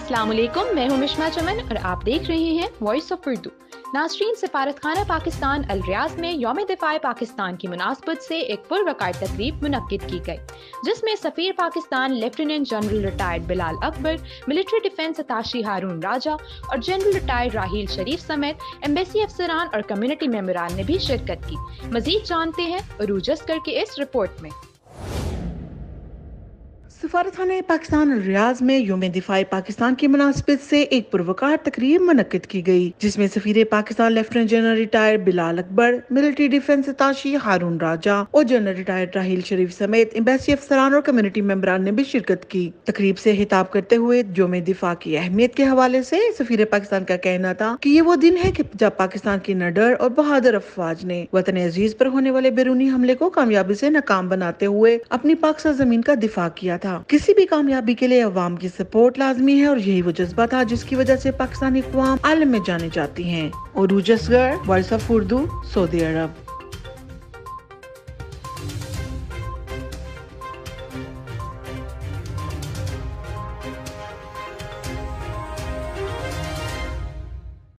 अस्सलाम वालेकुम, मैं हूं मिश्मा चमन और आप देख रहे हैं वॉइस ऑफ उर्दू। नाज़रीन, सफारतखाना पाकिस्तान अल रियाज़ में यौम दिफ़ाए पाकिस्तान की मुनासबत से एक पुरवकार तकरीब मुनक्किद की गई, जिसमें सफ़ीर Pakistan lieutenant general retired Bilal Akbar, military defence attache Haroon Raja और जनरल रिटायर्ड राहील शरीफ समेत एम्बेसी अफसरान और कम्युनिटी मेंबरान ने भी शिरकत की। मज़ीद जानते हैं अरूज अस्कर के इस रिपोर्ट में। सफारतखाना पाकिस्तान रियाज में यौम दिफाए पाकिस्तान की मुनासबत से एक पुरवकार तकरीब मुनक्किद की गई, जिसमें सफीर Pakistan lieutenant general retired Bilal Akbar, military defence attache Haroon Raja और जनरल रिटायर्ड राहील शरीफ समेत एम्बेसी अफसरान और कम्युनिटी मेंबरान ने भी शिरकत की। तकरीब से खिताब करते हुए यौम दिफा की अहमियत के हवाले से सफीर पाकिस्तान का कहना था कि ये वो दिन है कि जब पाकिस्तान की निडर और बहादुर अफवाज ने वतन अजीज पर होने वाले बैरूनी हमले को कामयाबी से नाकाम बनाते हुए अपनी पाक जमीन का दिफा किया था। किसी भी कामयाबी के लिए अवाम की सपोर्ट लाजमी है और यही वो जज्बा था जिसकी वजह से पाकिस्तानी अक़वाम आलम में जाने जाती हैं। अरूज अस्कर, वॉइस ऑफ उर्दू, सऊदी अरब।